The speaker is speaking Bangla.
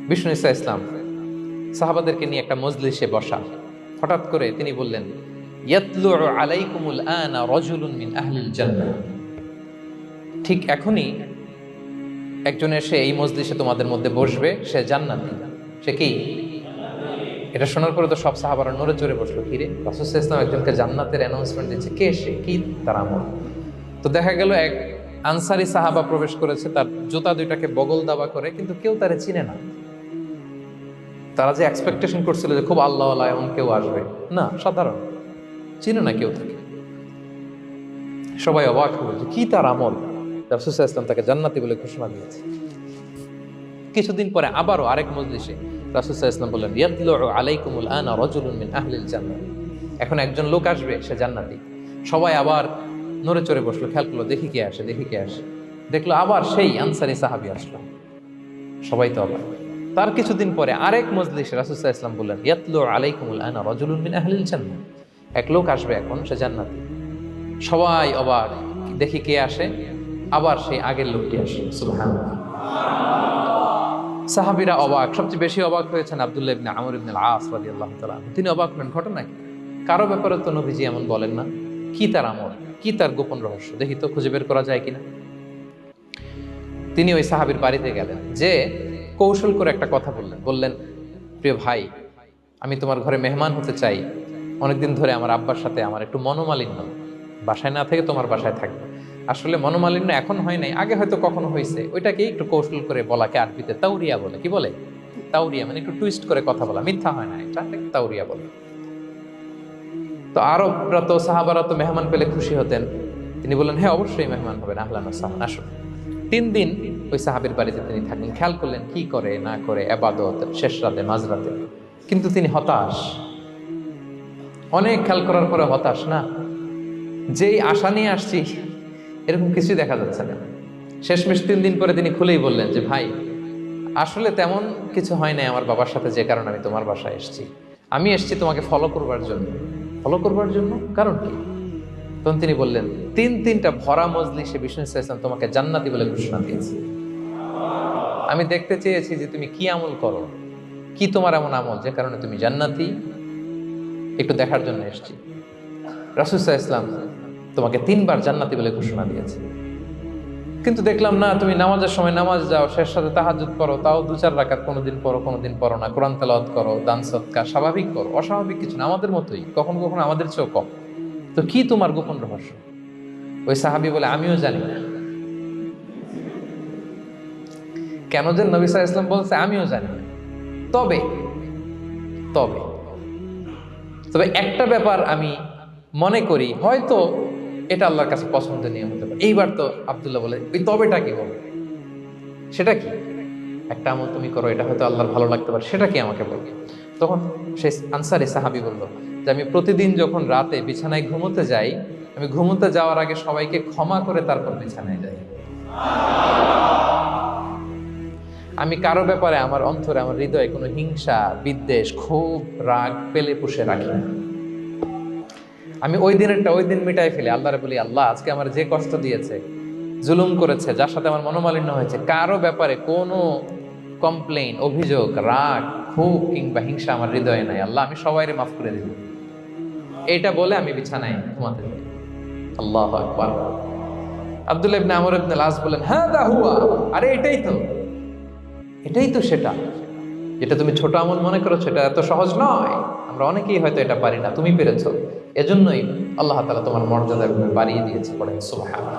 বিষ্ণু ইসা ইসলাম সাহাবাদেরকে নিয়ে একটা মজলিসে বসা। হঠাৎ করে তিনি বললেন, ইয়াতলুউ আলাইকুমুল আনা রাজুলুন মিন আহলিল জান্নাহ। ঠিক এখনই একজন এসে এই মজলিসে তোমাদের মধ্যে বসবে, সে জান্নাতি। সে কি? এটা শোনার পরে তো সব সাহাবারা নড়ে চড়ে বসলো। কি রে, রাসূল সাল্লাল্লাহু আলাইহি ওয়াসাল্লাম একজনকে জান্নাতের অ্যানাউন্সমেন্ট দিচ্ছে, কে সে, কি তার আমল? তো দেখা গেল এক আনসারী সাহাবা প্রবেশ করেছে, তার জুতা দুইটাকে বগল দাবা করে, কিন্তু কেউ তারে চিনে না। তারা যে এক্সপেকটেশন করছিল যে খুব আল্লাহওয়ালা এমন কেউ আসবে, না, সাধারণ, চিনে না কেউ তাকে। সবাই অবাক হলো যে কি তার আমল, রাসূল সাল্লাল্লাহু আলাইহি ওয়াসাল্লাম তাকে জান্নাতি বলে ঘোষণা দিয়েছে। কিছুদিন পরে আবারও আরেক মজলিসে রাসূল সাল্লাল্লাহু আলাইহি ওয়াসাল্লাম বললেন, ইয়াতলুউ আলাইকুমুল আনা রাজুলুন মিন আহলিল জান্নাহ। এখন একজন লোক আসবে, সে জান্নাতি। সবাই আবার নড়ে চড়ে বসলো, খেয়াল করলো, দেখি কে আসে, দেখি কে আসে। দেখলো আবার সেই আনসারী সাহাবী আসলো। সবাই তো অবাক। তার কিছুদিন পরে আরেক মজলিসে রাসূল সাল্লাল্লাহু আলাইহি ওয়াসাল্লাম বললেন, ইয়াতলুউ আলাইকুমুল আনা রাজুলুন মিন আহলিল জান্নাহ। এক লোক আসবে এখন, সে জান্নাতি। সবাই অবাক, দেখি কে আসে। আবার সেই আগের লোকটি আসে। সুবহানাল্লাহ। সাহাবীরা অবাক। সবচেয়ে বেশি অবাক হয়েছেন আব্দুল্লাহ ইবনে আমর ইবনে আল-আস রাদিয়াল্লাহু তাআলা। তিনি অবাক হলেন, ঘটনা কি? কারো ব্যাপারে তো নবীজি এমন বলেন না। কি তার আমল, কি তার গোপন রহস্য, দেখি তো খুঁজে বের করা যায় কিনা। তিনি ওই সাহাবীর বাড়িতে গেলেন, যে কৌশল করে একটা কথা বললেন, প্রিয় ভাই, আমি তোমার ঘরে মেহমান হতে চাই। অনেকদিন ধরে আমার আব্বার সাথে আমার একটু মনোমালিন্য, বাসায় না থেকে তোমার বাসায় থাকবে। আসলে মনোমালিন্য এখন হয় নাই, আগে হয়তো কখনো হয়েছে। ওইটাকে একটু কৌশল করে বলাকে আরবিতে তাউরিয়া বলে। কি বলে? তাউরিয়া, মানে একটু টুইস্ট করে কথা বলা, মিথ্যা হয় না, এটা তাউরিয়া বলে। তো আরবরা তো, সাহাবারা তো মেহমান পেলে খুশি হতেন। তিনি বললেন, হ্যাঁ অবশ্যই মেহমান হবেন, আহলান ওয়া সাহলান, আসুন। 3 দিন ওই সাহাবীর বাড়িতে তিনি থাকলেন। খেয়াল করলেন কি করে না করে, ইবাদত, শেষ রাতে, মাঝরাতে। কিন্তু তিনি হতাশ। অনেক খেয়াল করার পরে হতাশ না, যেই আশা নিয়ে আসছি এরকম কিছুই দেখা যাচ্ছে না। শেষমেশ 3 দিন পরে তিনি খুলেই বললেন যে, ভাই আসলে তেমন কিছু হয় নাই আমার বাবার সাথে, যে কারণে আমি তোমার বাসায় এসেছি। আমি এসেছি তোমাকে ফলো করবার জন্য। ফলো করবার জন্য? কারণ কি? তখন তিনি বললেন, 3টা ভরা মজলিসে বিষ্ণু সাল্লাল্লাহু আলাইহি ওয়াসাল্লাম তোমাকে জান্নাতি বলে ঘোষণা দিয়েছে। আমি দেখতে চেয়েছি যে তুমি কি আমল করো, কি তোমার এমন আমল যে কারণে তুমি জান্নাতি, একটু দেখার জন্য এসেছি। রাসূল সাল্লাল্লাহু আলাইহি ওয়াসাল্লাম তোমাকে 3বার জান্নাতি বলে ঘোষণা দিয়েছে, কিন্তু দেখলাম না, তুমি নামাজের সময় নামাজ যাও, শেষ সাথে তাহাজ্জুদ করো, তাও 2-4 রাকাত, কোনোদিন পড়ো কোনোদিন পড়ো না, কোরআন তেলাওয়াত করো, দান সদকা স্বাভাবিক করো, অস্বাভাবিক কিছু না, আমাদের মতোই, কখনো কখনো আমাদের চেয়েও কম। তো কি তোমার গোপন রহস্য? ওই সাহাবী বলে, আমিও জানি না। কেন যে নবী সাল্লাল্লাহু আলাইহি ওয়াসাল্লাম বলছে আমিও জানি না। তবে তবে তবে একটা ব্যাপার আমি মনে করি, হয়তো এটা আল্লাহর কাছে পছন্দনীয় হতে পারে। এইবার তো আব্দুল্লাহ বলে, ওই তবেটা কি বলো? সেটা কি? একটা আমল তুমি করো, এটা হয়তো আল্লাহর ভালো লাগতে পারে, সেটা কি আমাকে বলো। তখন সেই আনসারী সাহাবী বলল যে, আমি প্রতিদিন যখন রাতে বিছানায় ঘুমোতে যাই, আমি ঘুমোতে যাওয়ার আগে সবাইকে ক্ষমা করে তারপর বিছানায় যাই। আমি কারো ব্যাপারে আমার অন্তরে, আমার হৃদয়ে কোনো হিংসা, বিদ্বেষ, ক্ষোভ, রাগ পেলে পুষে রাখি না। আমি ওই দিনেরটা ওই দিন মিটাই ফেলি। আল্লাহরে বলি, আল্লাহ আজকে আমার যে কষ্ট দিয়েছে, জুলুম করেছে, যার সাথে আমার মনোমালিন্য হয়েছে, কারো ব্যাপারে কোনো কমপ্লেইন, অভিযোগ, রাগ, ক্ষোভ কিংবা হিংসা আমার হৃদয়ে নাই। আল্লাহ আমি সবাইরে মাফ করে দিব। এইটা বলে আমি বিছানায় ঘুমাতে যাই। আল্লাহু আকবার। আব্দুল্লাহ ইবনে আমর ইবনে আল-আস বলেন, হাদা হুয়া, আরে এটাই তো সেটা, যেটা তুমি ছোট আমল মনে করেছো, এটা এত সহজ নয়। আমরা অনেকেই হয়তো এটা পারি না, তুমি পেরেছো। এজন্যই আল্লাহ তাআলা তোমার মর্যাদা বাড়িয়ে দিয়েছে। পড়েন সুবহানাল্লাহ।